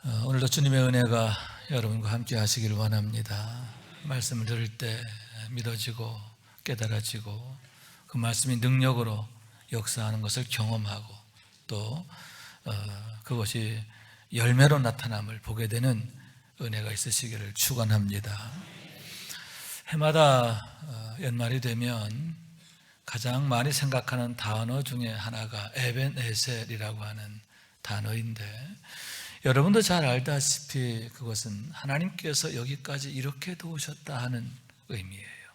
오늘도 주님의 은혜가 여러분과 함께 하시기를 원합니다. 말씀을 들을 때 믿어지고 깨달아지고 그 말씀이 능력으로 역사하는 것을 경험하고 또 그것이 열매로 나타남을 보게 되는 은혜가 있으시기를 축원합니다. 해마다 연말이 되면 가장 많이 생각하는 단어 중에 하나가 에벤에셀이라고 하는 단어인데, 여러분도 잘 알다시피 그것은 하나님께서 여기까지 이렇게 도우셨다 하는 의미예요.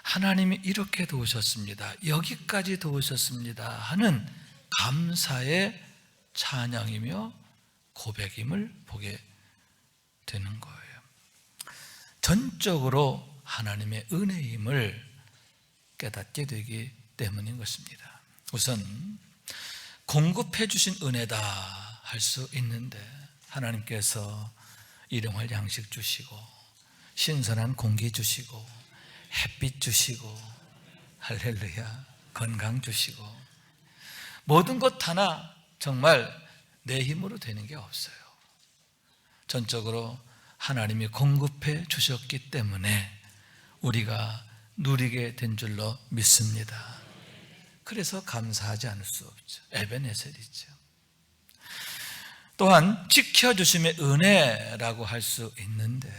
하나님이 이렇게 도우셨습니다, 여기까지 도우셨습니다 하는 감사의 찬양이며 고백임을 보게 되는 거예요. 전적으로 하나님의 은혜임을 깨닫게 되기 때문인 것입니다. 우선 공급해 주신 은혜다 할 수 있는데, 하나님께서 일용할 양식 주시고 신선한 공기 주시고 햇빛 주시고 할렐루야 건강 주시고 모든 것 하나 정말 내 힘으로 되는 게 없어요. 전적으로 하나님이 공급해 주셨기 때문에 우리가 누리게 된 줄로 믿습니다. 그래서 감사하지 않을 수 없죠. 에벤에셀이죠. 또한 지켜주심의 은혜라고 할 수 있는데,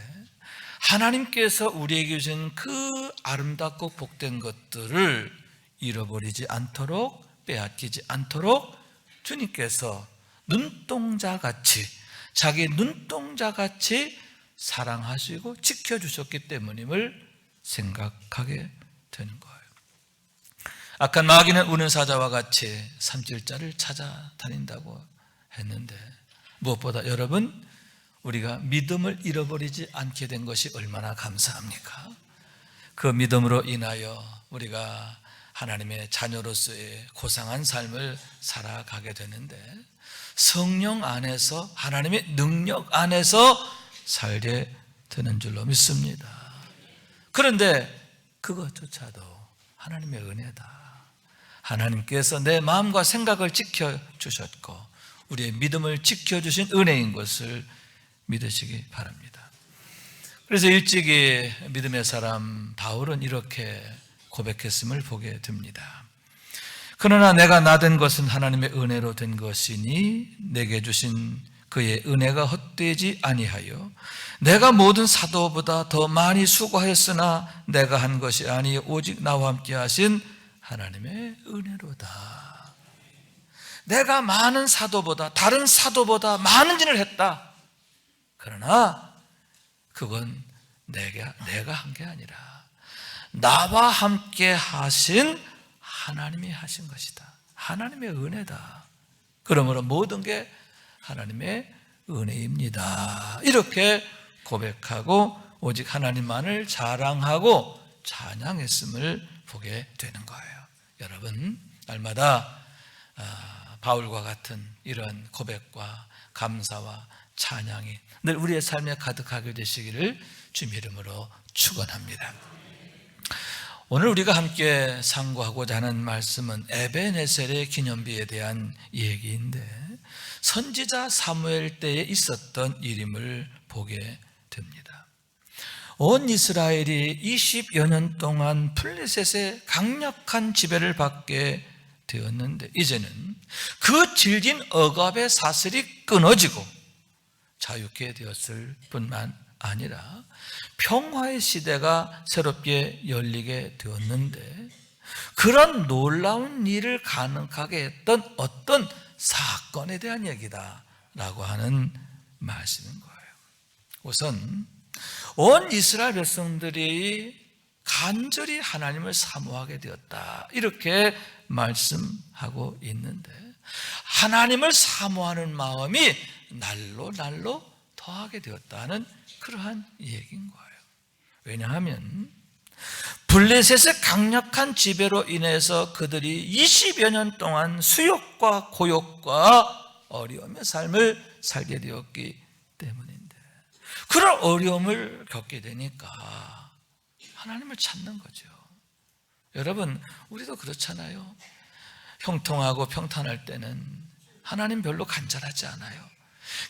하나님께서 우리에게 주신 그 아름답고 복된 것들을 잃어버리지 않도록, 빼앗기지 않도록 주님께서 눈동자같이, 자기 눈동자같이 사랑하시고 지켜주셨기 때문임을 생각하게 되는 거예요. 악한 마귀는 우는 사자와 같이 삼킬자를 찾아다닌다고 했는데, 무엇보다 여러분, 우리가 믿음을 잃어버리지 않게 된 것이 얼마나 감사합니까? 그 믿음으로 인하여 우리가 하나님의 자녀로서의 고상한 삶을 살아가게 되는데, 성령 안에서, 하나님의 능력 안에서 살게 되는 줄로 믿습니다. 그런데 그것조차도 하나님의 은혜다. 하나님께서 내 마음과 생각을 지켜주셨고 우리의 믿음을 지켜주신 은혜인 것을 믿으시기 바랍니다. 그래서 일찍이 믿음의 사람 바울은 이렇게 고백했음을 보게 됩니다. 그러나 내가 나된 것은 하나님의 은혜로 된 것이니 내게 주신 그의 은혜가 헛되지 아니하여 내가 모든 사도보다 더 많이 수고하였으나 내가 한 것이 아니 오직 나와 함께 하신 하나님의 은혜로다. 내가 많은 사도보다, 다른 사도보다 많은 일을 했다. 그러나 그건 내가 한 게 아니라 나와 함께 하신 하나님이 하신 것이다. 하나님의 은혜다. 그러므로 모든 게 하나님의 은혜입니다. 이렇게 고백하고 오직 하나님만을 자랑하고 찬양했음을 보게 되는 거예요. 여러분, 날마다 바울과 같은 이런 고백과 감사와 찬양이 늘 우리의 삶에 가득하게 되시기를 주님의 이름으로 축원합니다. 오늘 우리가 함께 상고하고자 하는 말씀은 에벤에셀의 기념비에 대한 얘기인데, 선지자 사무엘 때에 있었던 일임을 보게 됩니다. 온 이스라엘이 20여 년 동안 블레셋의 강력한 지배를 받게 되었는데, 이제는 그 질긴 억압의 사슬이 끊어지고 자유케 되었을 뿐만 아니라 평화의 시대가 새롭게 열리게 되었는데, 그런 놀라운 일을 가능하게 했던 어떤 사건에 대한 얘기다라고 하는 말씀인 거예요. 우선 온 이스라엘 백성들이 간절히 하나님을 사모하게 되었다, 이렇게 말씀하고 있는데, 하나님을 사모하는 마음이 날로 더하게 되었다는 그러한 얘기인 거예요. 왜냐하면 블레셋의 강력한 지배로 인해서 그들이 20여 년 동안 수욕과 고욕과 어려움의 삶을 살게 되었기 때문인데, 그런 어려움을 겪게 되니까 하나님을 찾는 거죠. 여러분, 우리도 그렇잖아요. 형통하고 평탄할 때는 하나님 별로 간절하지 않아요.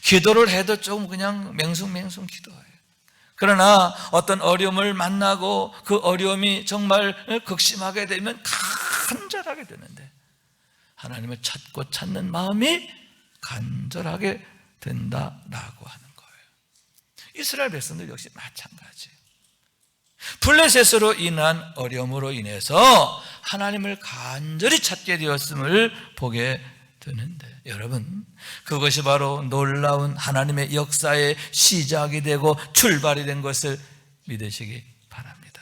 기도를 해도 좀 그냥 맹숭맹숭 기도해요. 그러나 어떤 어려움을 만나고 그 어려움이 정말 극심하게 되면 간절하게 되는데 하나님을 찾는 마음이 간절하게 된다라고 하는 거예요. 이스라엘 백성들 역시 마찬가지예요. 블레셋으로 인한 어려움으로 인해서 하나님을 간절히 찾게 되었음을 보게 되는데, 여러분, 그것이 바로 놀라운 하나님의 역사의 시작이 되고 출발이 된 것을 믿으시기 바랍니다.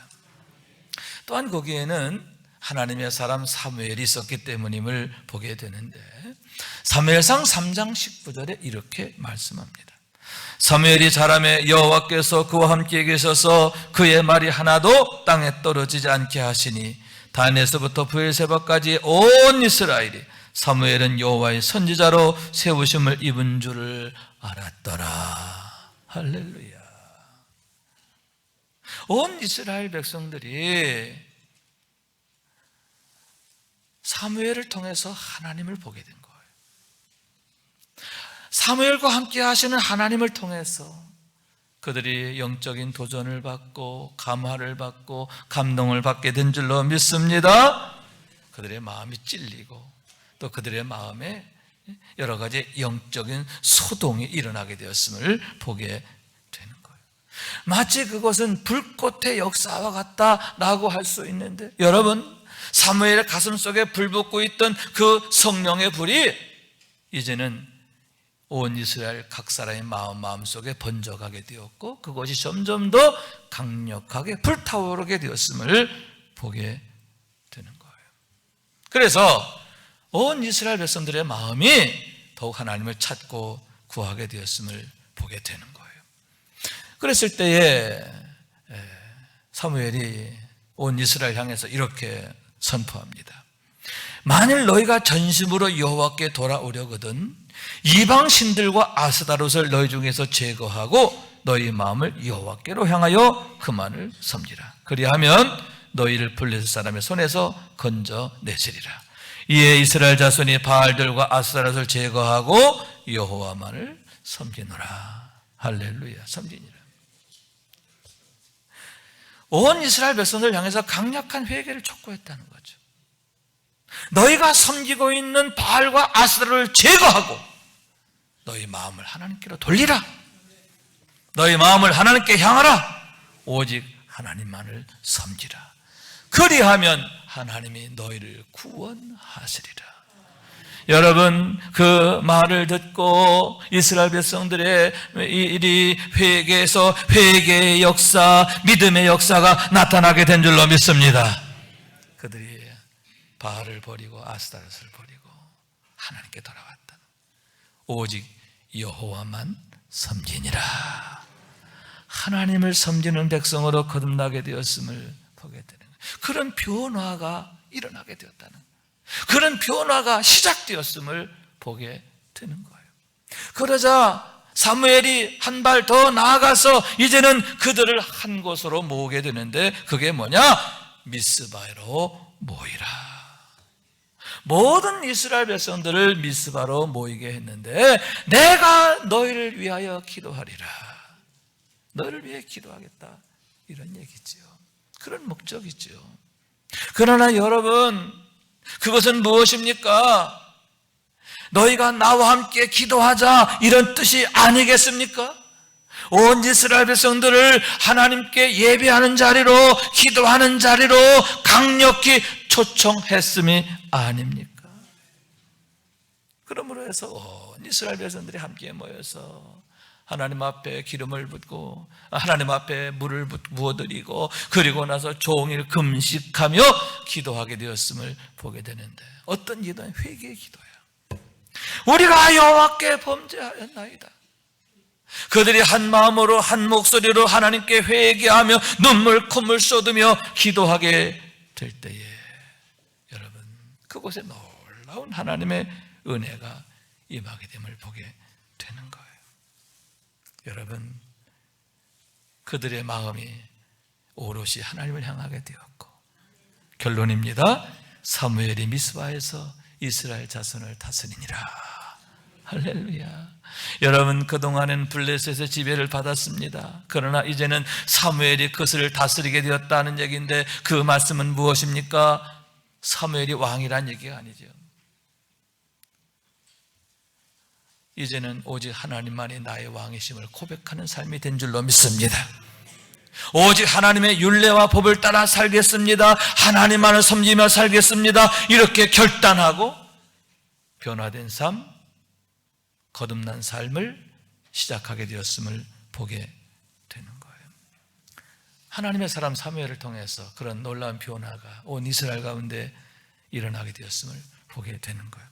또한 거기에는 하나님의 사람 사무엘이 있었기 때문임을 보게 되는데, 사무엘상 3장 19절에 이렇게 말씀합니다. 사무엘이 자라매 여호와께서 그와 함께 계셔서 그의 말이 하나도 땅에 떨어지지 않게 하시니 단에서부터 브엘세바까지 온 이스라엘이 사무엘은 여호와의 선지자로 세우심을 입은 줄을 알았더라. 할렐루야. 온 이스라엘 백성들이 사무엘을 통해서 하나님을 보게 된 거예요. 사무엘과 함께 하시는 하나님을 통해서 그들이 영적인 도전을 받고 감화를 받고 감동을 받게 된 줄로 믿습니다. 그들의 마음이 찔리고 또 그들의 마음에 여러 가지 영적인 소동이 일어나게 되었음을 보게 되는 거예요. 마치 그것은 불꽃의 역사와 같다라고 할 수 있는데, 여러분, 사무엘의 가슴 속에 불붙고 있던 그 성령의 불이 이제는 온 이스라엘 각 사람의 마음 속에 번져가게 되었고, 그것이 점점 더 강력하게 불타오르게 되었음을 보게 되는 거예요. 그래서 온 이스라엘 백성들의 마음이 더욱 하나님을 찾고 구하게 되었음을 보게 되는 거예요. 그랬을 때에 사무엘이 온 이스라엘 향해서 이렇게 선포합니다. 만일 너희가 전심으로 여호와께 돌아오려거든 이방 신들과 아스다롯을 너희 중에서 제거하고 너희 마음을 여호와께로 향하여 그만을 섬기라. 그리하면 너희를 블레셋 사람의 손에서 건져내시리라. 이에 이스라엘 자손이 바알들과 아스타롯을 제거하고 여호와만을 섬기노라. 할렐루야. 섬기니라. 온 이스라엘 백성들 향해서 강력한 회개를 촉구했다는 거죠. 너희가 섬기고 있는 바알과 아스타롯을 제거하고 너희 마음을 하나님께로 돌리라. 너희 마음을 하나님께 향하라. 오직 하나님만을 섬기라. 그리하면 하나님이 너희를 구원하시리라. 여러분, 그 말을 듣고 이스라엘 백성들의 이 회개에서 회개의 역사, 믿음의 역사가 나타나게 된 줄로 믿습니다. 그들이 바알을 버리고 아스타롯을 버리고 하나님께 돌아왔다. 오직 여호와만 섬기니라. 하나님을 섬기는 백성으로 거듭나게 되었음을 보게 되는 거예요. 그런 변화가 일어나게 되었다는, 그런 변화가 시작되었음을 보게 되는 거예요. 그러자 사무엘이 한 발 더 나아가서 이제는 그들을 한 곳으로 모으게 되는데, 그게 뭐냐? 미스바로 모이라. 모든 이스라엘 백성들을 미스바로 모이게 했는데, 내가 너희를 위하여 기도하리라. 너희를 위해 기도하겠다, 이런 얘기지요. 그런 목적이죠. 그러나 여러분, 그것은 무엇입니까? 너희가 나와 함께 기도하자, 이런 뜻이 아니겠습니까? 온 이스라엘 백성들을 하나님께 예배하는 자리로, 기도하는 자리로 강력히 초청했음이 아닙니까? 그러므로 해서 온 이스라엘 백성들이 함께 모여서 하나님 앞에 기름을 붓고 하나님 앞에 물을 부어드리고 그리고 나서 종일 금식하며 기도하게 되었음을 보게 되는데, 어떤 기도는 회개의 기도야. 우리가 여호와께 범죄하였나이다. 그들이 한 마음으로 한 목소리로 하나님께 회개하며 눈물 콧물 쏟으며 기도하게 될 때에, 여러분, 그곳에 놀라운 하나님의 은혜가 임하게 됨을 보게 되는 거예요. 여러분, 그들의 마음이 오롯이 하나님을 향하게 되었고, 결론입니다. 사무엘이 미스바에서 이스라엘 자손을 다스리니라. 할렐루야. 여러분, 그동안은 블레셋의 지배를 받았습니다. 그러나 이제는 사무엘이 그것을 다스리게 되었다는 얘기인데, 그 말씀은 무엇입니까? 사무엘이 왕이란 얘기가 아니죠. 이제는 오직 하나님만이 나의 왕이심을 고백하는 삶이 된 줄로 믿습니다. 오직 하나님의 율례와 법을 따라 살겠습니다. 하나님만을 섬기며 살겠습니다. 이렇게 결단하고 변화된 삶, 거듭난 삶을 시작하게 되었음을 보게 되는 거예요. 하나님의 사람 사무엘을 통해서 그런 놀라운 변화가 온 이스라엘 가운데 일어나게 되었음을 보게 되는 거예요.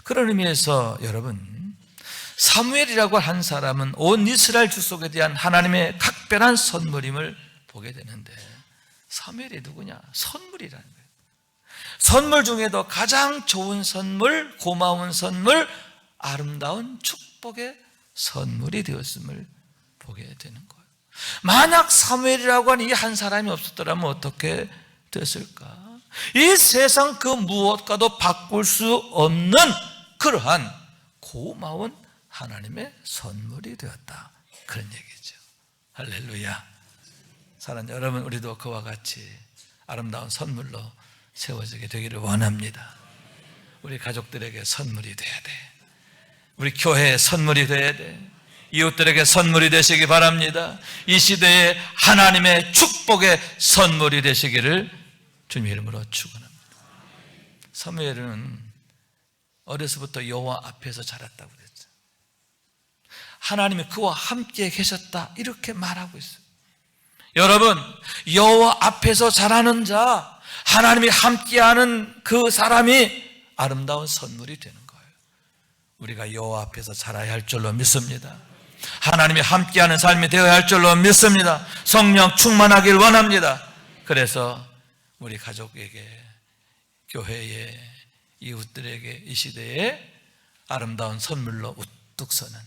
그런 의미에서 여러분, 사무엘이라고 한 사람은 온 이스라엘 족속에 대한 하나님의 각별한 선물임을 보게 되는데, 사무엘이 누구냐? 선물이라는 거예요. 선물 중에도 가장 좋은 선물, 고마운 선물, 아름다운 축복의 선물이 되었음을 보게 되는 거예요. 만약 사무엘이라고 하는 이 한 사람이 없었더라면 어떻게 됐을까? 이 세상 그 무엇과도 바꿀 수 없는 그러한 고마운 하나님의 선물이 되었다, 그런 얘기죠. 할렐루야. 사랑하는 여러분, 우리도 그와 같이 아름다운 선물로 세워지게 되기를 원합니다. 우리 가족들에게 선물이 돼야 돼. 우리 교회에 선물이 돼야 돼. 이웃들에게 선물이 되시기 바랍니다. 이 시대에 하나님의 축복의 선물이 되시기를 주님의 이름으로 축원합니다. 사무엘은 어려서부터 여호와 앞에서 자랐다고 그랬죠. 하나님이 그와 함께 계셨다, 이렇게 말하고 있어요. 여러분, 여호와 앞에서 자라는 자, 하나님이 함께하는 그 사람이 아름다운 선물이 되는 거예요. 우리가 여호와 앞에서 자라야 할 줄로 믿습니다. 하나님이 함께하는 삶이 되어야 할 줄로 믿습니다. 성령 충만하길 원합니다. 그래서 우리 가족에게, 교회에, 이웃들에게 이 시대에 아름다운 선물로 우뚝 서는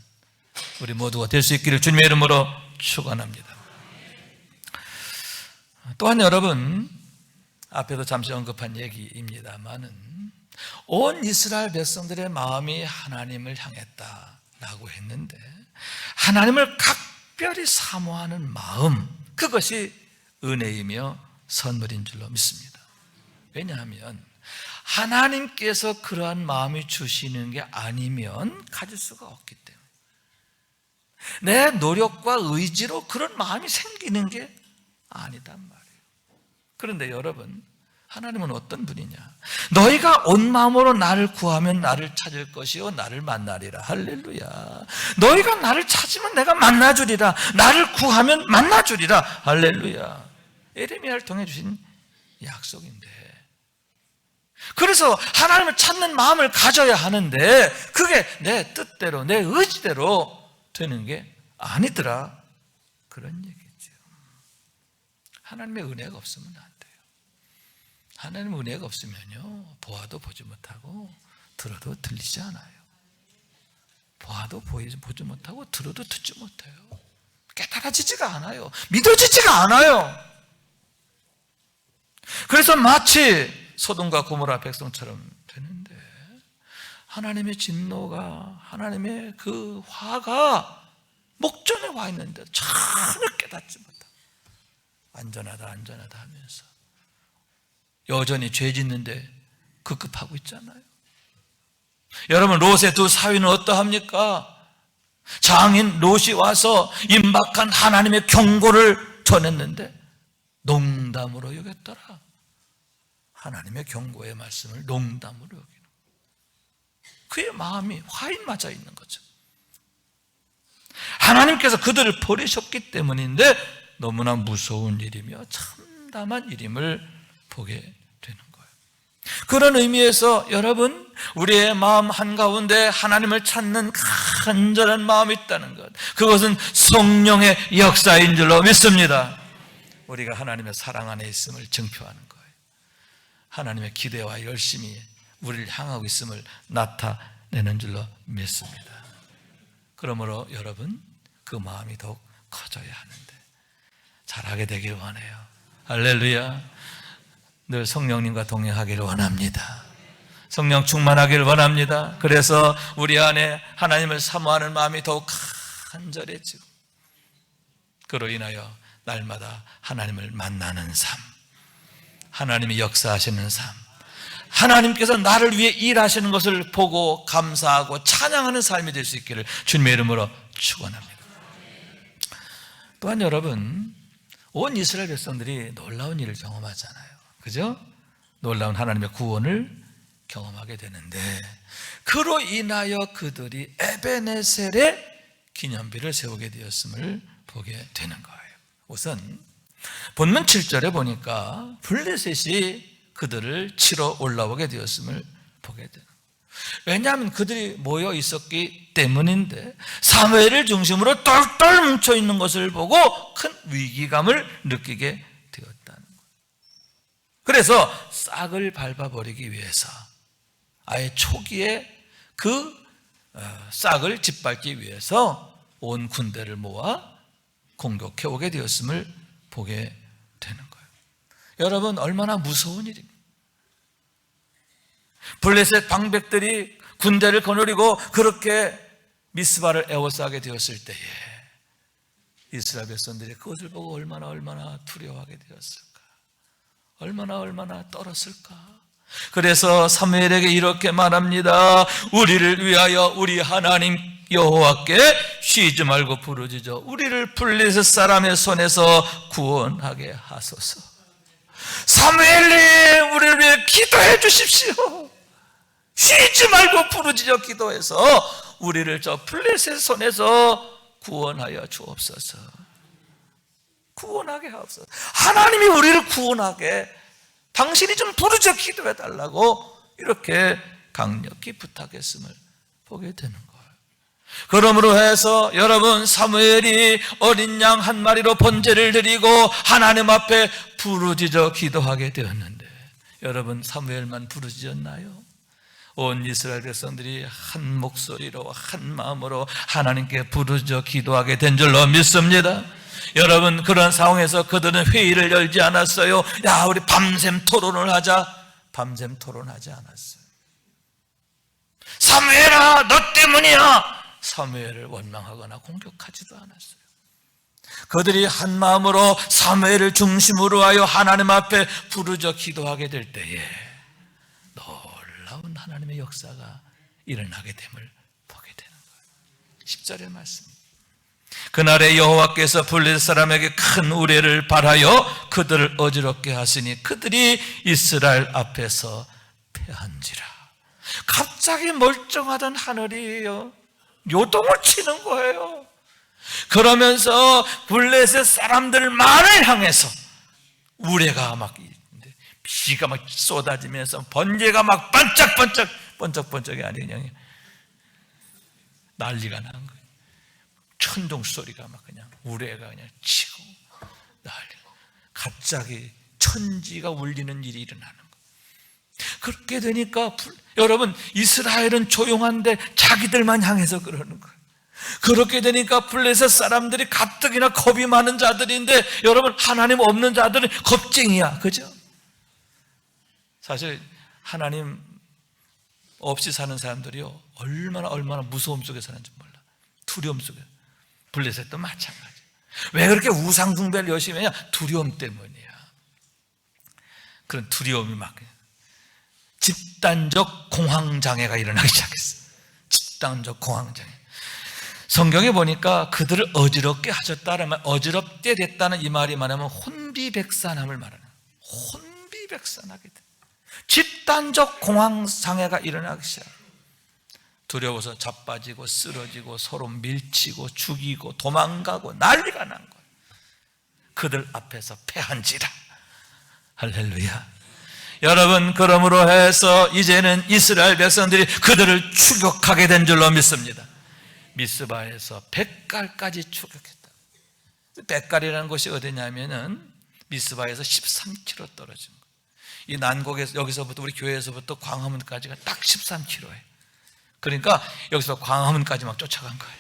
우리 모두가 될 수 있기를 주님의 이름으로 축원합니다. 또한 여러분, 앞에도 잠시 언급한 얘기입니다만은 온 이스라엘 백성들의 마음이 하나님을 향했다라고 했는데, 하나님을 각별히 사모하는 마음, 그것이 은혜이며 선물인 줄로 믿습니다. 왜냐하면 하나님께서 그러한 마음이 주시는 게 아니면 가질 수가 없기 때문에, 내 노력과 의지로 그런 마음이 생기는 게 아니단 말이에요. 그런데 여러분, 하나님은 어떤 분이냐? 너희가 온 마음으로 나를 구하면 나를 찾을 것이요 나를 만나리라. 할렐루야. 너희가 나를 찾으면 내가 만나주리라. 나를 구하면 만나주리라. 할렐루야. 에레미야를 통해 주신 약속인데, 그래서 하나님을 찾는 마음을 가져야 하는데 그게 내 뜻대로, 내 의지대로 되는 게 아니더라, 그런 얘기죠. 하나님의 은혜가 없으면 안 돼요. 하나님의 은혜가 없으면요, 보아도 보지 못하고 들어도 들리지 않아요. 보아도 보지 못하고 들어도 듣지 못해요. 깨달아지지가 않아요. 믿어지지가 않아요. 그래서 마치 소돔과 고모라 백성처럼 되는데, 하나님의 진노가, 하나님의 그 화가 목전에 와 있는데 전혀 깨닫지 못하고 안전하다 하면서 여전히 죄 짓는데 급급하고 있잖아요. 여러분, 롯의 두 사위는 어떠합니까? 장인 롯이 와서 임박한 하나님의 경고를 전했는데 농담으로 여겼더라. 하나님의 경고의 말씀을 농담으로 여기는, 그의 마음이 화인 맞아 있는 거죠. 하나님께서 그들을 버리셨기 때문인데 너무나 무서운 일이며 참담한 일임을 보게 되는 거예요. 그런 의미에서 여러분, 우리의 마음 한가운데 하나님을 찾는 간절한 마음이 있다는 것, 그것은 성령의 역사인 줄로 믿습니다. 우리가 하나님의 사랑 안에 있음을 증표하는 거예요. 하나님의 기대와 열심이 우리를 향하고 있음을 나타내는 줄로 믿습니다. 그러므로 여러분, 그 마음이 더욱 커져야 하는데 잘하게 되길 원해요. 할렐루야. 늘 성령님과 동행하기를 원합니다. 성령 충만하길 원합니다. 그래서 우리 안에 하나님을 사모하는 마음이 더욱 간절해지고, 그로 인하여 날마다 하나님을 만나는 삶, 하나님이 역사하시는 삶, 하나님께서 나를 위해 일하시는 것을 보고 감사하고 찬양하는 삶이 될 수 있기를 주님의 이름으로 축원합니다. 또한 여러분, 온 이스라엘 백성들이 놀라운 일을 경험하잖아요. 그죠? 놀라운 하나님의 구원을 경험하게 되는데, 그로 인하여 그들이 에베네셀의 기념비를 세우게 되었음을 보게 되는 거예요. 우선 본문 7절에 보니까 블레셋이 그들을 치러 올라오게 되었음을 보게 되는 거예요. 왜냐하면 그들이 모여 있었기 때문인데, 사무엘을 중심으로 똘똘 뭉쳐 있는 것을 보고 큰 위기감을 느끼게 되었다는 거예요. 그래서 싹을 밟아버리기 위해서 아예 초기에 그 싹을 짓밟기 위해서 온 군대를 모아 공격해 오게 되었음을 보게 되는 거예요. 여러분, 얼마나 무서운 일입니까? 블레셋 방백들이 군대를 거느리고 그렇게 미스바를 에워싸게 되었을 때에 이스라엘 백성들이 그것을 보고 얼마나 두려워하게 되었을까, 얼마나 떨었을까. 그래서 사무엘에게 이렇게 말합니다. 우리를 위하여 우리 하나님 여호와께 쉬지 말고 부르짖어 우리를 블레셋 사람의 손에서 구원하게 하소서. 사무엘님, 우리를 위해 기도해 주십시오. 쉬지 말고 부르짖어 기도해서 우리를 저 블레셋 손에서 구원하여 주옵소서. 구원하게 하옵소서. 하나님이 우리를 구원하게 당신이 좀 부르짖어 기도해 달라고 이렇게 강력히 부탁했음을 보게 되는 거예요. 그러므로 해서 여러분, 사무엘이 어린 양 한 마리로 번제를 드리고 하나님 앞에 부르짖어 기도하게 되었는데, 여러분, 사무엘만 부르짖었나요? 온 이스라엘 백성들이 한 목소리로 한 마음으로 하나님께 부르짖어 기도하게 된 줄로 믿습니다. 여러분, 그런 상황에서 그들은 회의를 열지 않았어요. 야, 우리 밤샘 토론을 하자. 밤샘 토론하지 않았어요. 사무엘아, 너 때문이야. 사무엘을 원망하거나 공격하지도 않았어요. 그들이 한 마음으로 사무엘을 중심으로 하여 하나님 앞에 부르짖어 기도하게 될 때에 놀라운 하나님의 역사가 일어나게 됨을 보게 되는 거예요. 10절의 말씀. 그날에 여호와께서 블레셋 사람에게 큰 우레를 발하여 그들을 어지럽게 하시니 그들이 이스라엘 앞에서 패한지라. 갑자기 멀쩡하던 하늘이 요동을 치는 거예요. 그러면서 블레셋 사람들만을 향해서 우레가 막, 비가 막 쏟아지면서 번개가 막 번쩍번쩍이 아니에요. 그냥 난리가 난 거예요. 천둥 소리가 막 그냥 우레가 그냥 치고 난리가. 갑자기 천지가 울리는 일이 일어나는 거예요. 그렇게 되니까 여러분, 이스라엘은 조용한데 자기들만 향해서 그러는 거예요. 그렇게 되니까 블레셋 사람들이 가뜩이나 겁이 많은 자들인데, 여러분, 하나님 없는 자들은 겁쟁이야. 그죠? 사실 하나님 없이 사는 사람들이요, 얼마나 무서움 속에 사는지 몰라. 두려움 속에. 블레셋도 마찬가지. 왜 그렇게 우상 숭배를 열심히 하냐? 두려움 때문이야. 그런 두려움이 막 집단적 공황장애가 일어나기 시작했어요. 집단적 공황장애. 성경에 보니까 그들을 어지럽게 하셨다는 말, 어지럽게 됐다는 이 말이 말하면 혼비백산함을 말하는 거예요. 혼비백산하게 돼. 집단적 공황장애가 일어나기 시작해요. 두려워서 자빠지고 쓰러지고 서로 밀치고 죽이고 도망가고 난리가 난 거예요. 그들 앞에서 패한지라. 할렐루야. 여러분, 그러므로 해서 이제는 이스라엘 백성들이 그들을 추격하게 된 줄로 믿습니다. 미스바에서 벳갈까지 추격했다. 벳갈이라는 곳이 어디냐면은 미스바에서 13km 떨어진 거예요. 이 난곡에서, 여기서부터 우리 교회에서부터 광화문까지가 딱 13km예요. 그러니까 여기서 광화문까지 막 쫓아간 거예요.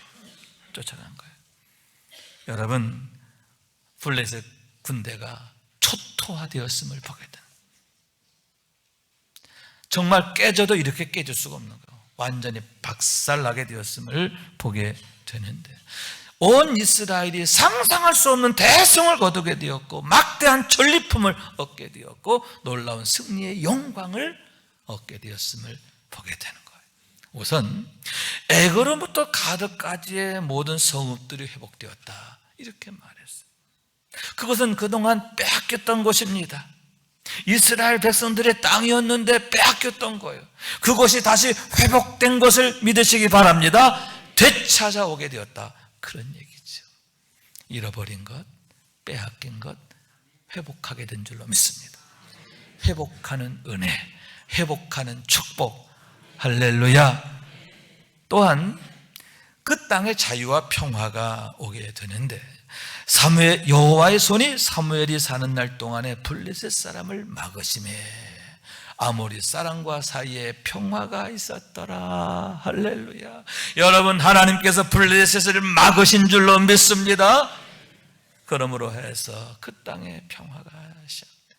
여러분, 블레셋 군대가 초토화되었음을 보게 됩니다. 정말 깨져도 이렇게 깨질 수가 없는 거예요. 완전히 박살나게 되었음을 보게 되는데, 온 이스라엘이 상상할 수 없는 대성을 거두게 되었고 막대한 전리품을 얻게 되었고 놀라운 승리의 영광을 얻게 되었음을 보게 되는 거예요. 우선 애굽으로부터 가드까지의 모든 성읍들이 회복되었다, 이렇게 말했어요. 그것은 그동안 빼앗겼던 곳입니다. 이스라엘 백성들의 땅이었는데 빼앗겼던 거예요. 그것이 다시 회복된 것을 믿으시기 바랍니다. 되찾아오게 되었다, 그런 얘기죠. 잃어버린 것, 빼앗긴 것 회복하게 된 줄로 믿습니다. 회복하는 은혜, 회복하는 축복, 할렐루야. 또한 그 땅의 자유와 평화가 오게 되는데, 여호와의 손이 사무엘이 사는 날 동안에 블레셋 사람을 막으심에 아모리 사람과 사이에 평화가 있었더라. 할렐루야. 여러분, 하나님께서 블레셋을 막으신 줄로 믿습니다. 그러므로 해서 그 땅에 평화가 시작됩니다.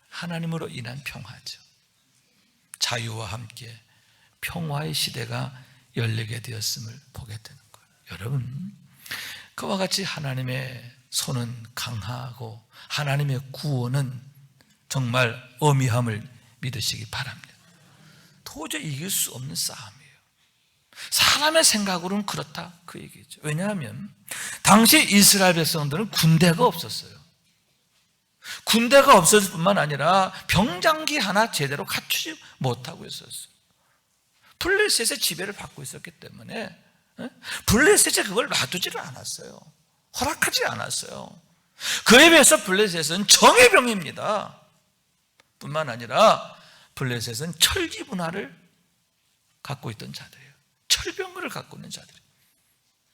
하나님으로 인한 평화죠. 자유와 함께 평화의 시대가 열리게 되었음을 보게 되는 거예요. 여러분, 그와 같이 하나님의 손은 강하고 하나님의 구원은 정말 어미함을 믿으시기 바랍니다. 도저히 이길 수 없는 싸움이에요. 사람의 생각으로는 그렇다, 그 얘기죠. 왜냐하면 당시 이스라엘 백성들은 군대가 없었어요. 군대가 없었을 뿐만 아니라 병장기 하나 제대로 갖추지 못하고 있었어요. 블레셋의 지배를 받고 있었기 때문에 블레셋이 그걸 놔두지를 않았어요. 허락하지 않았어요. 그에 비해서 블레셋은 정예병입니다. 뿐만 아니라 블레셋은 철기 문화를 갖고 있던 자들이에요. 철병을 갖고 있는 자들이에요.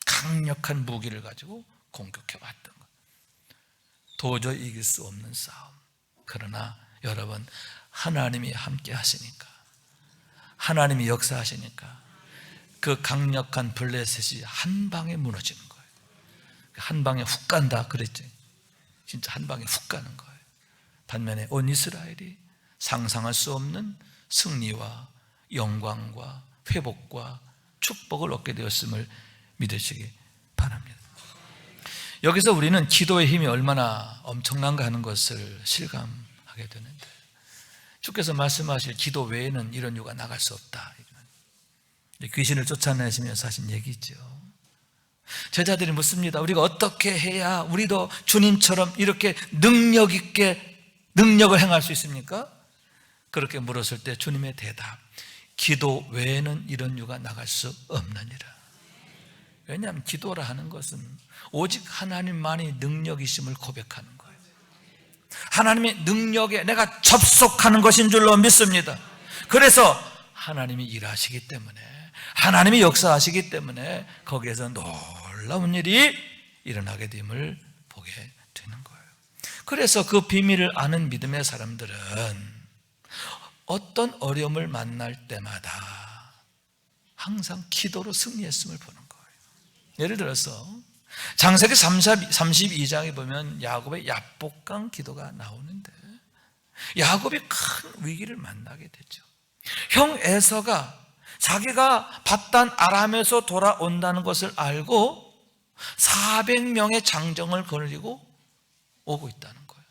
강력한 무기를 가지고 공격해 왔던 것. 도저히 이길 수 없는 싸움. 그러나 여러분, 하나님이 함께 하시니까, 하나님이 역사하시니까 그 강력한 블레셋이 한 방에 무너지는 거예요. 한 방에 훅 간다 그랬지. 진짜 한 방에 훅 가는 거예요. 반면에 온 이스라엘이 상상할 수 없는 승리와 영광과 회복과 축복을 얻게 되었음을 믿으시기 바랍니다. 여기서 우리는 기도의 힘이 얼마나 엄청난가 하는 것을 실감하게 되는데, 주께서 말씀하실 기도 외에는 이런 유가 나갈 수 없다, 귀신을 쫓아내시면서 하신 얘기죠. 제자들이 묻습니다. 우리가 어떻게 해야 우리도 주님처럼 이렇게 능력 있게 능력을 행할 수 있습니까? 그렇게 물었을 때 주님의 대답, 기도 외에는 이런 유가 나갈 수 없느니라. 왜냐하면 기도라 하는 것은 오직 하나님만이 능력이심을 고백하는 거예요. 하나님의 능력에 내가 접속하는 것인 줄로 믿습니다. 그래서 하나님이 일하시기 때문에, 하나님이 역사하시기 때문에 거기에서 놀라운 일이 일어나게 됨을 보게 되는 거예요. 그래서 그 비밀을 아는 믿음의 사람들은 어떤 어려움을 만날 때마다 항상 기도로 승리했음을 보는 거예요. 예를 들어서 창세기 32장에 보면 야곱의 야복강 기도가 나오는데, 야곱이 큰 위기를 만나게 되죠. 형 에서가 자기가 바단 아람에서 돌아온다는 것을 알고 400명의 장정을 거느리고 오고 있다는 거예요.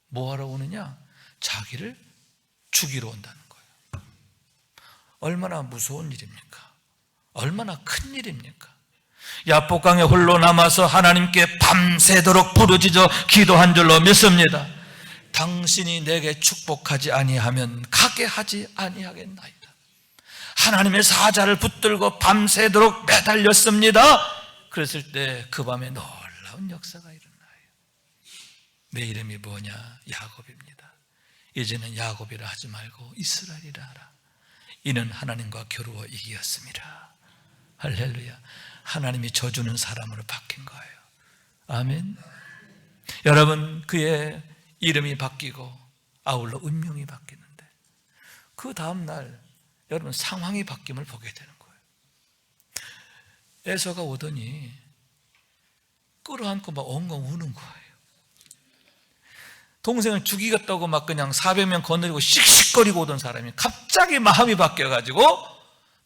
뭐하러 오느냐? 자기를 죽이러 온다는 거예요. 얼마나 무서운 일입니까? 얼마나 큰 일입니까? 야복강에 홀로 남아서 하나님께 밤새도록 부르짖어 기도한 줄로 믿습니다. 당신이 내게 축복하지 아니하면 가게 하지 아니하겠나이다. 하나님의 사자를 붙들고 밤새도록 매달렸습니다. 그랬을 때 그 밤에 놀라운 역사가 일어나요. 내 이름이 뭐냐? 야곱입니다. 이제는 야곱이라 하지 말고 이스라엘이라 하라. 이는 하나님과 겨루어 이기었습니다. 할렐루야. 하나님이 져주는 사람으로 바뀐 거예요. 아멘. 여러분, 그의 이름이 바뀌고 아울러 운명이 바뀌는데, 그 다음날 여러분 상황이 바뀜을 보게 되는 거예요. 에서가 오더니 끌어안고 막 엉엉 우는 거예요. 동생을 죽이겠다고 막 그냥 400명 거느리고 씩씩거리고 오던 사람이 갑자기 마음이 바뀌어가지고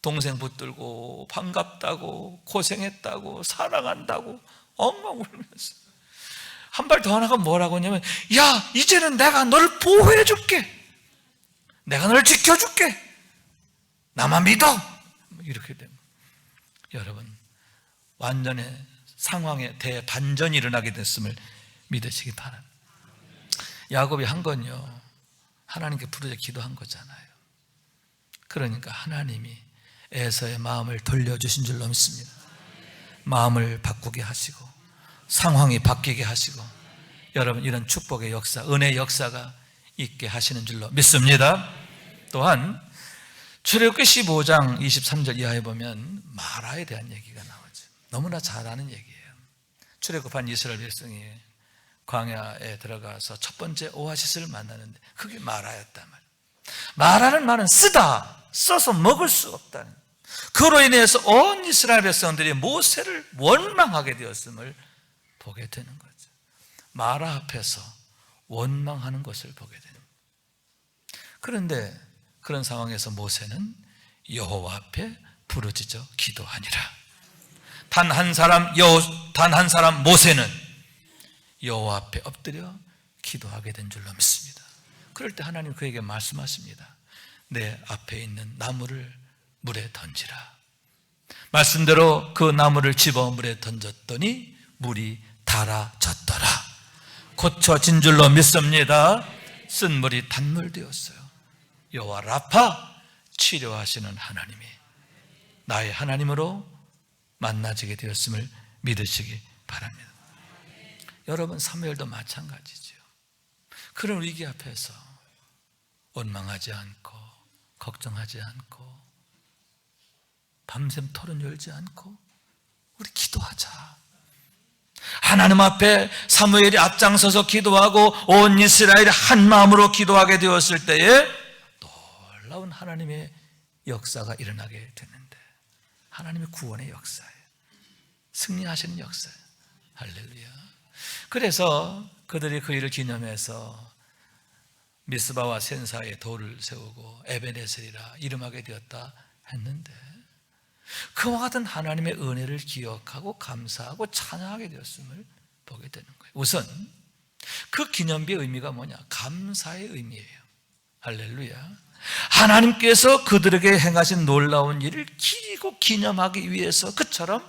동생 붙들고 반갑다고 고생했다고 사랑한다고 엉엉 울면서 한 발 더 하나가 뭐라고 하냐면, 야, 이제는 내가 너를 보호해 줄게, 내가 너를 지켜줄게, 나만 믿어. 이렇게 됩니다. 여러분, 완전히 상황에 대반전이 일어나게 됐음을 믿으시기 바랍니다. 야곱이 한 건요, 하나님께 부르짖어 기도한 거잖아요. 그러니까 하나님이 에서의 마음을 돌려주신 줄로 믿습니다. 마음을 바꾸게 하시고 상황이 바뀌게 하시고, 여러분, 이런 축복의 역사, 은혜의 역사가 있게 하시는 줄로 믿습니다. 또한 출애굽기 15장 23절 이하에 보면 마라에 대한 얘기가 나오죠. 너무나 잘 아는 얘기예요. 출애굽한 이스라엘 백성이 광야에 들어가서 첫 번째 오아시스를 만나는데 그게 마라였단 말이에요. 마라는 말은 쓰다, 써서 먹을 수 없다는, 그로 인해서 온 이스라엘 백성들이 모세를 원망하게 되었음을 보게 되는 거죠. 마라 앞에서 원망하는 것을 보게 되는 거예요. 그런데 그런 상황에서 모세는 여호와 앞에 부르짖어 기도하니라. 단 한 사람 모세는 여호와 앞에 엎드려 기도하게 된 줄로 믿습니다. 그럴 때 하나님 그에게 말씀하십니다. 내 앞에 있는 나무를 물에 던지라. 말씀대로 그 나무를 집어 물에 던졌더니 물이 달아졌더라. 고쳐진 줄로 믿습니다. 쓴 물이 단물 되었어요. 여호와 라파, 치료하시는 하나님이 나의 하나님으로 만나지게 되었음을 믿으시기 바랍니다. 여러분, 사무엘도 마찬가지죠. 그런 위기 앞에서 원망하지 않고 걱정하지 않고 밤샘 토론 열지 않고 우리 기도하자. 하나님 앞에 사무엘이 앞장서서 기도하고 온 이스라엘이 한 마음으로 기도하게 되었을 때에 놀라운 하나님의 역사가 일어나게 되는데, 하나님의 구원의 역사예요. 승리하시는 역사예요. 할렐루야. 그래서 그들이 그 일을 기념해서 미스바와 센사에 돌을 세우고 에베네셀이라 이름하게 되었다 했는데, 그와 같은 하나님의 은혜를 기억하고 감사하고 찬양하게 되었음을 보게 되는 거예요. 우선 그 기념비의 의미가 뭐냐? 감사의 의미예요. 할렐루야. 하나님께서 그들에게 행하신 놀라운 일을 기리고 기념하기 위해서 그처럼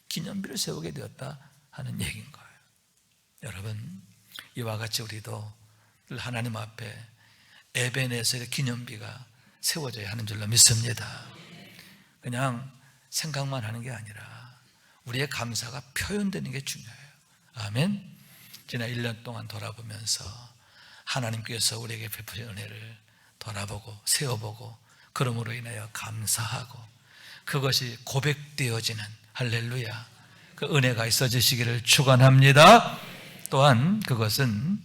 기념비를 세우게 되었다 하는 얘기인 거예요. 여러분, 이와 같이 우리도 하나님 앞에 에베네셀의 기념비가 세워져야 하는 줄로 믿습니다. 그냥 생각만 하는 게 아니라 우리의 감사가 표현되는 게 중요해요. 아멘. 지난 1년 동안 돌아보면서 하나님께서 우리에게 베푸신 은혜를 돌아보고 세워보고 그러므로 인하여 감사하고 그것이 고백되어지는, 할렐루야, 그 은혜가 있어지시기를 축원합니다. 또한 그것은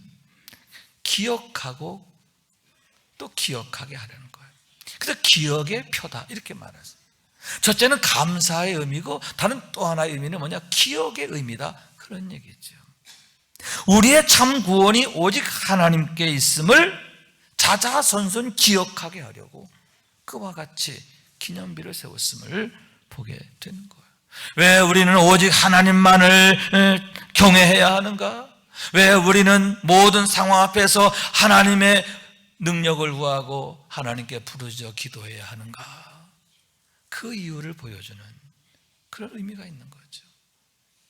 기억하고 또 기억하게 하려는 거예요. 그래서 기억의 표다 이렇게 말했어요. 첫째는 감사의 의미고 다른 또 하나의 의미는 뭐냐? 기억의 의미다, 그런 얘기죠. 우리의 참 구원이 오직 하나님께 있음을 자자손손 기억하게 하려고 그와 같이 기념비를 세웠음을 보게 되는 거예요. 왜 우리는 오직 하나님만을 경외해야 하는가? 왜 우리는 모든 상황 앞에서 하나님의 능력을 구하고 하나님께 부르짖어 기도해야 하는가? 그 이유를 보여주는 그런 의미가 있는 거죠.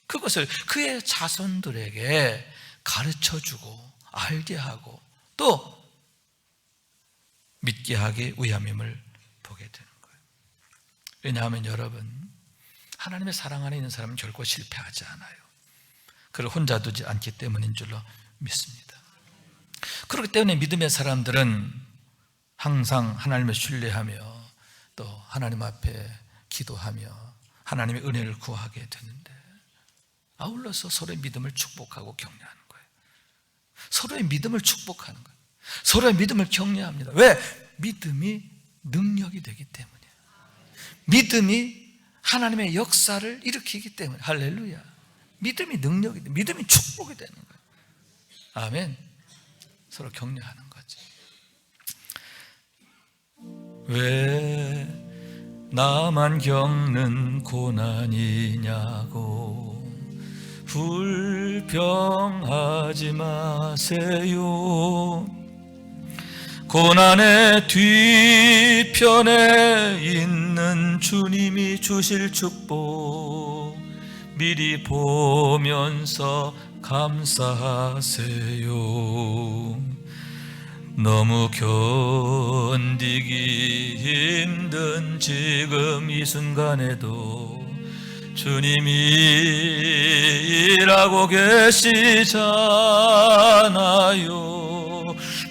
그것을 그의 자손들에게 가르쳐주고 알게 하고 또 믿게 하기 위함임을 보게 되는 거예요. 왜냐하면 여러분, 하나님의 사랑 안에 있는 사람은 결코 실패하지 않아요. 그를 혼자 두지 않기 때문인 줄로 믿습니다. 그렇기 때문에 믿음의 사람들은 항상 하나님을 신뢰하며 또 하나님 앞에 기도하며 하나님의 은혜를 구하게 되는데, 아울러서 서로의 믿음을 축복하고 격려하는 거예요. 서로의 믿음을 축복하는 거예요. 서로의 믿음을 격려합니다. 왜? 믿음이 능력이 되기 때문이에요. 믿음이 하나님의 역사를 일으키기 때문에. 할렐루야. 믿음이 능력이 돼. 믿음이 축복이 되는 거예요. 아멘. 서로 격려하는 거지. 왜 나만 겪는 고난이냐고 불평하지 마세요. 고난의 뒤편에 있는 주님이 주실 축복 미리 보면서 감사하세요. 너무 견디기 힘든 지금 이 순간에도 주님이 일하고 계시잖아요.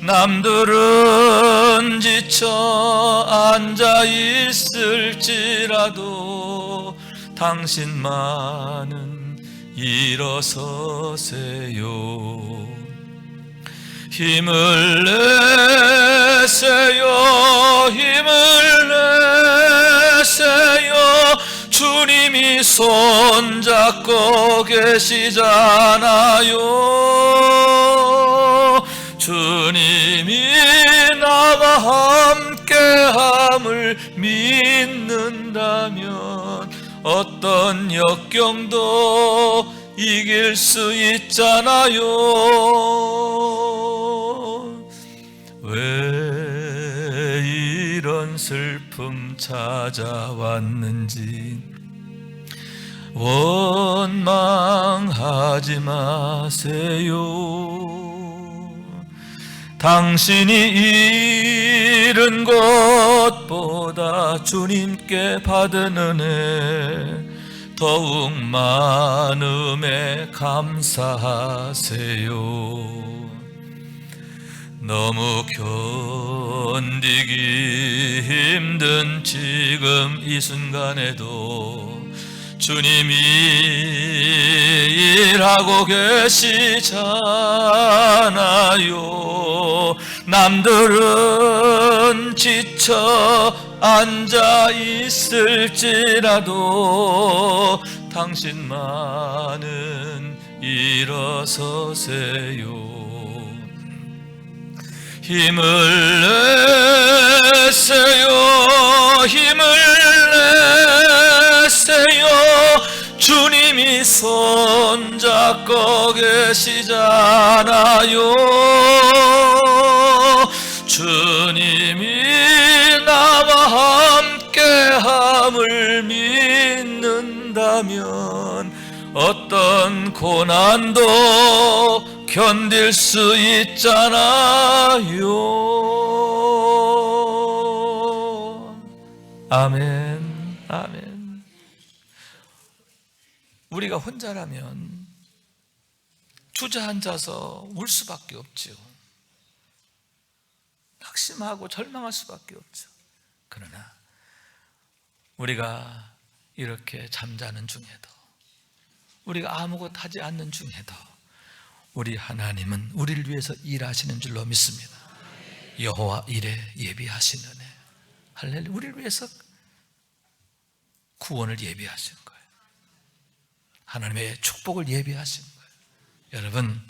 남들은 지쳐 앉아 있을지라도 당신만은 일어서세요. 힘을 내세요. 힘을 내세요. 주님이 손잡고 계시잖아요. 주님이 나와 함께함을 믿는다면 어떤 역경도 이길 수 있잖아요. 왜 이런 슬픔 찾아왔는지 원망하지 마세요. 당신이 잃은 것보다 주님께 받은 은혜 더욱 많음에 감사하세요. 너무 견디기 힘든 지금 이 순간에도 주님이 일하고 계시잖아요. 남들은 지쳐 앉아 있을지라도 당신만은 일어서세요. 힘을 내세요. 힘을 내세요. 주님이 손잡고 계시잖아요. 주님이 나와 함께함을 믿는다면 어떤 고난도 견딜 수 있잖아요. 아멘, 아멘. 우리가 혼자라면 주저앉아서 울 수밖에 없지요. 낙심하고 절망할 수밖에 없죠. 그러나 우리가 이렇게 잠자는 중에도, 우리가 아무것도 하지 않는 중에도 우리 하나님은 우리를 위해서 일하시는 줄로 믿습니다. 여호와 일에 예비하시는 애. 할렐루야. 우리를 위해서 구원을 예비하신 거예요. 하나님의 축복을 예비하신 거예요. 여러분,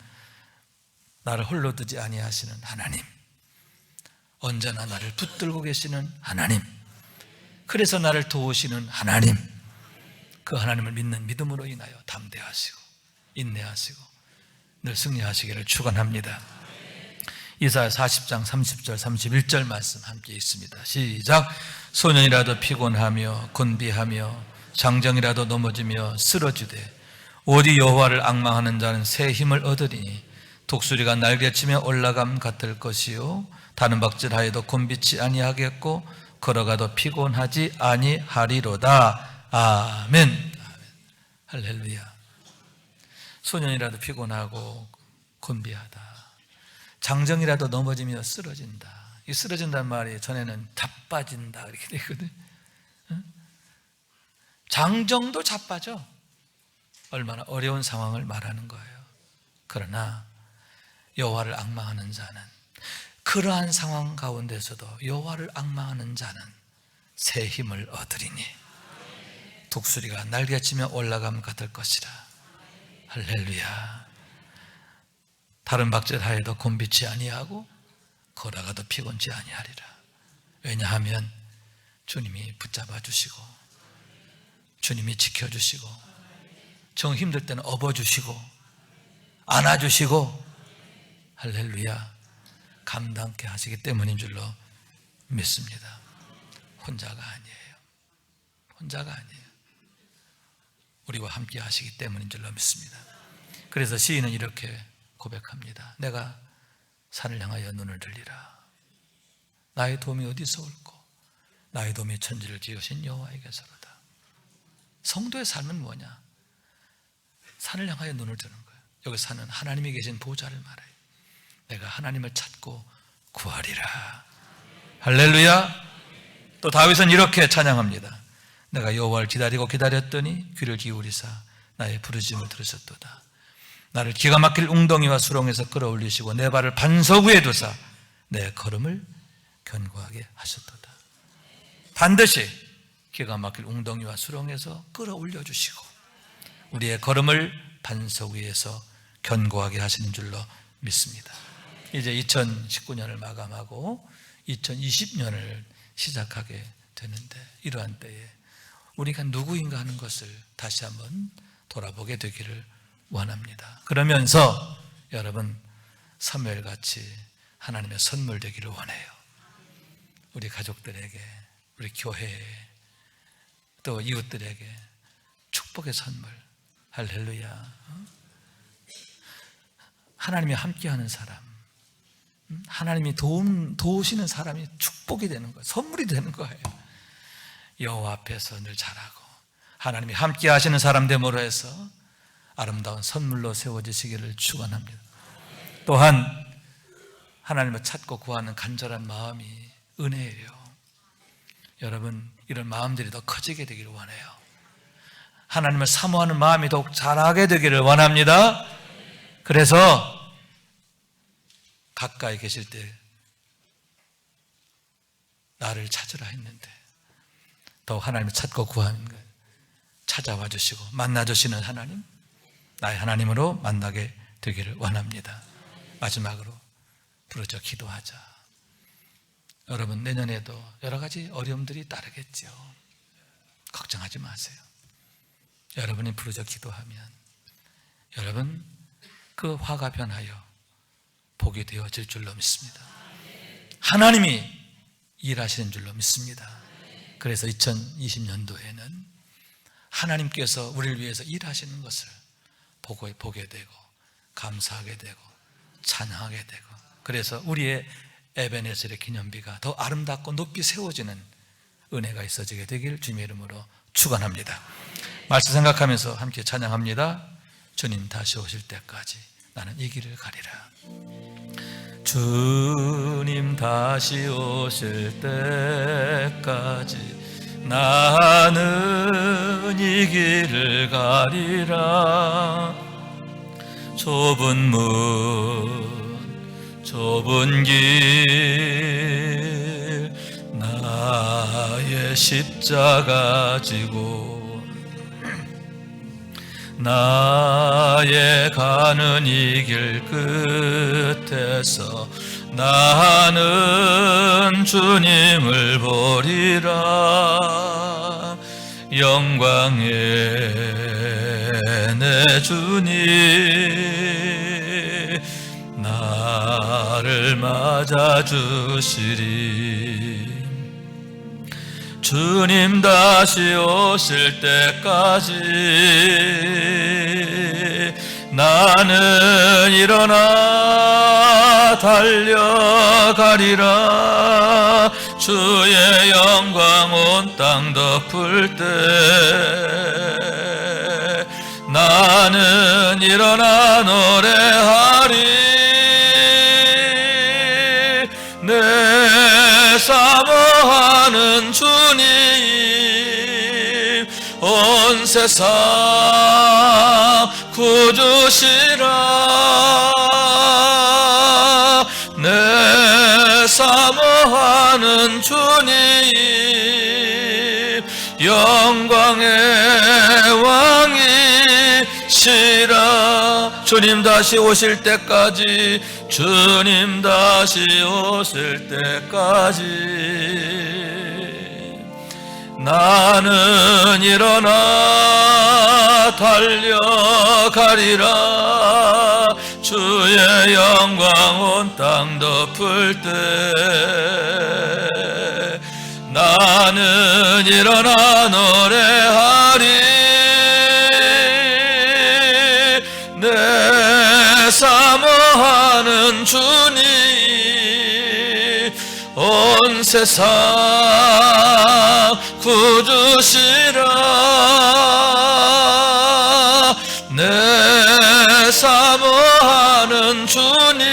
나를 홀로 두지 아니하시는 하나님, 언제나 나를 붙들고 계시는 하나님, 그래서 나를 도우시는 하나님, 그 하나님을 믿는 믿음으로 인하여 담대하시고 인내하시고 늘 승리하시기를 축원합니다. 이사야 40장 30절 31절 말씀 함께 있습니다. 시작. 소년이라도 피곤하며 곤비하며 장정이라도 넘어지며 쓰러지되 오직 여호와를 앙망하는 자는 새 힘을 얻으리니 독수리가 날개치며 올라감 같을 것이요 다른 박질하여도 곤비치 아니하겠고 걸어가도 피곤하지 아니하리로다. 아멘. 할렐루야. 소년이라도 피곤하고 곤비하다. 장정이라도 넘어지며 쓰러진다. 이 쓰러진다는 말이 전에는 자빠진다 이렇게 되거든. 장정도 자빠져. 얼마나 어려운 상황을 말하는 거예요. 그러나 여호와를 앙망하는 자는, 그러한 상황 가운데서도 여호와를 앙망하는 자는 새 힘을 얻으리니 독수리가 날개치며 올라감 같을 것이라. 할렐루야. 다른 박제하여도 곤비치 아니하고 걸어가도 피곤치 아니하리라. 왜냐하면 주님이 붙잡아 주시고 주님이 지켜주시고 정 힘들 때는 업어주시고 안아주시고 할렐루야 감당케 하시기 때문인 줄로 믿습니다. 혼자가 아니에요. 혼자가 아니에요. 우리와 함께 하시기 때문인 줄로 믿습니다. 그래서 시인은 이렇게 고백합니다. 내가 산을 향하여 눈을 들리라. 나의 도움이 어디서 올꼬? 나의 도움이 천지를 지으신 여호와에게서로다. 성도의 삶은 뭐냐? 산을 향하여 눈을 드는 거예요. 여기 산은 하나님이 계신 보좌를 말해요. 내가 하나님을 찾고 구하리라. 할렐루야. 또 다윗은 이렇게 찬양합니다. 내가 여호와를 기다리고 기다렸더니 귀를 기울이사 나의 부르짖음을 들으셨도다. 나를 기가 막힐 웅덩이와 수렁에서 끌어올리시고 내 발을 반석 위에 두사 내 걸음을 견고하게 하셨도다. 반드시 기가 막힐 웅덩이와 수렁에서 끌어올려 주시고 우리의 걸음을 반석 위에서 견고하게 하시는 줄로 믿습니다. 이제 2019년을 마감하고 2020년을 시작하게 되는데 이러한 때에 우리가 누구인가 하는 것을 다시 한번 돌아보게 되기를 원합니다. 그러면서 여러분 사무엘같이 하나님의 선물 되기를 원해요. 우리 가족들에게, 우리 교회에, 또 이웃들에게 축복의 선물. 할렐루야. 하나님이 함께하는 사람, 하나님이 도우시는 사람이 축복이 되는 거예요. 선물이 되는 거예요. 여호와 앞에서 늘 잘하고 하나님이 함께 하시는 사람 되므로 해서 아름다운 선물로 세워지시기를 축원합니다. 또한 하나님을 찾고 구하는 간절한 마음이 은혜예요. 여러분 이런 마음들이 더 커지게 되기를 원해요. 하나님을 사모하는 마음이 더욱 자라게 되기를 원합니다. 그래서 가까이 계실 때 나를 찾으라 했는데 더욱 하나님을 찾고 구하는 것 찾아와 주시고 만나 주시는 하나님, 나의 하나님으로 만나게 되기를 원합니다. 마지막으로 부르짖어 기도하자. 여러분 내년에도 여러 가지 어려움들이 따르겠죠. 걱정하지 마세요. 여러분이 부르짖어 기도하면 여러분 그 화가 변하여 복이 되어질 줄로 믿습니다. 하나님이 일하시는 줄로 믿습니다. 그래서 2020년도에는 하나님께서 우리를 위해서 일하시는 것을 보게 되고 감사하게 되고 찬양하게 되고 그래서 우리의 에베네셀의 기념비가 더 아름답고 높이 세워지는 은혜가 있어지게 되길 주님의 이름으로 축원합니다. 말씀 생각하면서 함께 찬양합니다. 주님 다시 오실 때까지 나는 이 길을 가리라. 주님 다시 오실 때까지 나는 이 길을 가리라. 좁은 문 좁은 길 나의 십자가 지고 나의 가는 이 길 끝에서 나는 주님을 보리라. 영광의 내 주님 나를 맞아주시리. 주님 다시 오실 때까지 나는 일어나 달려가리라. 주의 영광 온 땅 덮을 때 나는 일어나 노래하리. 내 사모하는 주님 온 세상 구주시라. 내 사모하는 주님 영광의 왕이시라. 주님 다시 오실 때까지, 주님 다시 오실 때까지 나는 일어나 달려가리라. 주의 영광 온 땅 덮을 때 나는 일어나 노래하리. 내 사모하는 주님 온 세상 구주시라. 내 사모하는 주님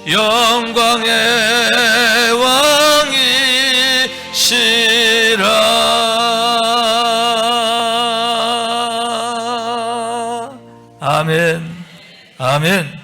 영광의 왕이시라. 아멘. 아멘.